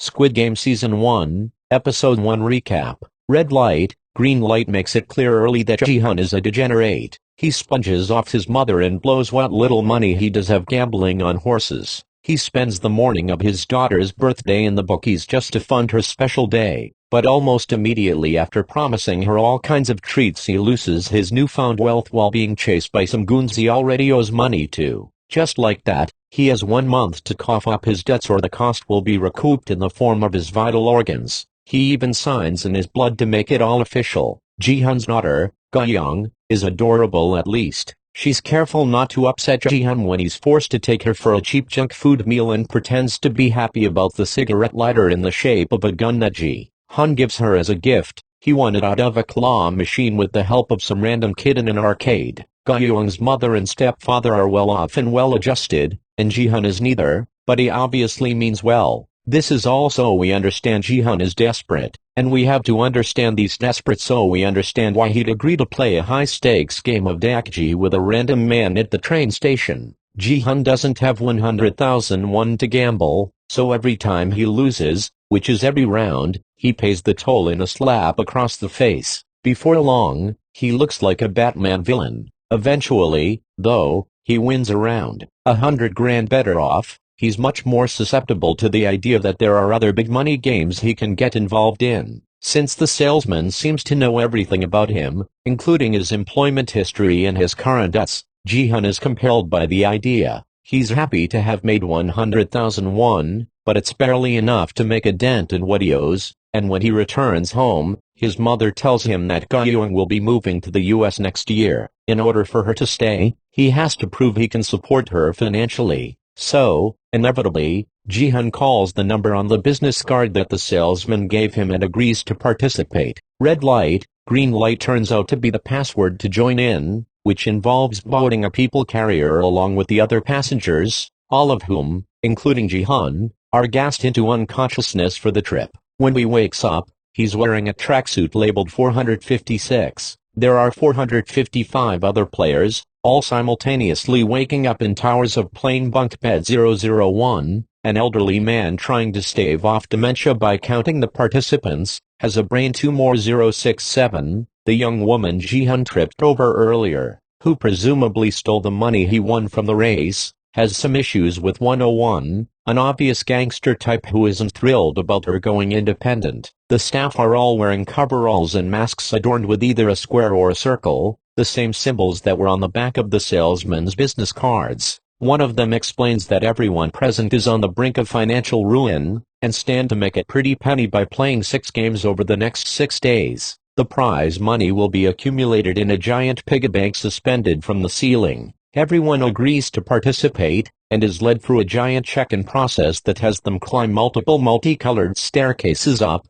Squid Game Season 1, Episode 1 Recap. Red light, green light makes it clear early that Ji-hun is a degenerate. He sponges off his mother and blows what little money he does have gambling on horses. He spends the morning of his daughter's birthday in the bookies just to fund her special day, but almost immediately after promising her all kinds of treats he loses his newfound wealth while being chased by some goons he already owes money to. Just like that, he has 1 month to cough up his debts or the cost will be recouped in the form of his vital organs. He even signs in his blood to make it all official. Ji-hun's daughter, Ga-young, is adorable at least. She's careful not to upset Ji-hun when he's forced to take her for a cheap junk food meal and pretends to be happy about the cigarette lighter in the shape of a gun that Ji-hun gives her as a gift. He won it out of a claw machine with the help of some random kid in an arcade. Ga-young's mother and stepfather are well off and well adjusted, and Ji-hun is neither, but he obviously means well. This is also we understand Ji-hun is desperate, and we have to understand he's desperate so we understand why he'd agree to play a high-stakes game of dakji with a random man at the train station. Ji-hun doesn't have 100,000 won to gamble, so every time he loses, which is every round, he pays the toll in a slap across the face. Before long, he looks like a Batman villain. Eventually, though, he wins around 100 grand better off. He's much more susceptible to the idea that there are other big money games he can get involved in. Since the salesman seems to know everything about him, including his employment history and his current debts, Ji-hun is compelled by the idea. He's happy to have made 100,000 won, but it's barely enough to make a dent in what he owes, and when he returns home, his mother tells him that Ga-young will be moving to the US next year. In order for her to stay, he has to prove he can support her financially. So, inevitably, Ji-hun calls the number on the business card that the salesman gave him and agrees to participate. Red light, green light turns out to be the password to join in, which involves boarding a people carrier along with the other passengers, all of whom, including Ji-hun, are gassed into unconsciousness for the trip. When he wakes up, he's wearing a tracksuit labeled 456. There are 455 other players, all simultaneously waking up in towers of plain bunk bed 001, an elderly man trying to stave off dementia by counting the participants, has a brain tumor 067, the young woman Ji-hun tripped over earlier, who presumably stole the money he won from the race, has some issues with 101, an obvious gangster type who isn't thrilled about her going independent. The staff are all wearing coveralls and masks adorned with either a square or a circle, the same symbols that were on the back of the salesman's business cards. One of them explains that everyone present is on the brink of financial ruin, and stand to make a pretty penny by playing 6 games over the next 6 days. The prize money will be accumulated in a giant piggy bank suspended from the ceiling. Everyone agrees to participate, and is led through a giant check-in process that has them climb multiple multicolored staircases up,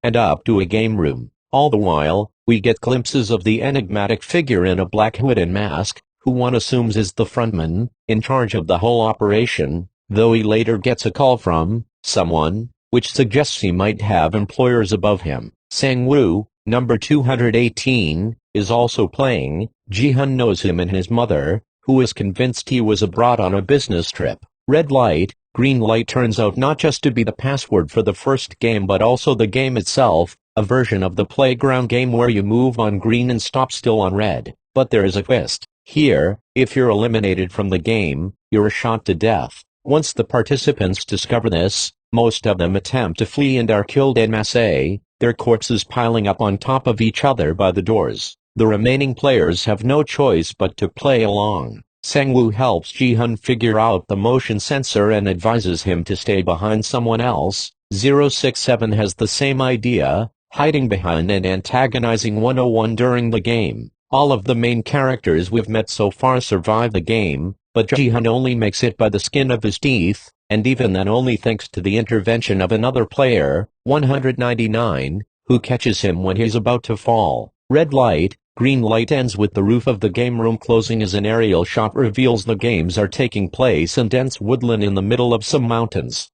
and up to a game room. All the while, we get glimpses of the enigmatic figure in a black hood and mask, who one assumes is the frontman, in charge of the whole operation, though he later gets a call from someone, which suggests he might have employers above him. Sang-woo, number 218, is also playing. Ji-hun knows him and his mother, who is convinced he was abroad on a business trip. Red light, green light turns out not just to be the password for the first game but also the game itself, a version of the playground game where you move on green and stop still on red. But there is a twist. Here, if you're eliminated from the game, you're shot to death. Once the participants discover this, most of them attempt to flee and are killed en masse, their corpses piling up on top of each other by the doors. The remaining players have no choice but to play along. Sang-woo helps Ji-hun figure out the motion sensor and advises him to stay behind someone else. 067 has the same idea, hiding behind and antagonizing 101 during the game. All of the main characters we've met so far survive the game, but Ji-hun only makes it by the skin of his teeth, and even then only thanks to the intervention of another player, 199, who catches him when he's about to fall. Red light, green light ends with the roof of the game room closing as an aerial shot reveals the games are taking place in dense woodland in the middle of some mountains.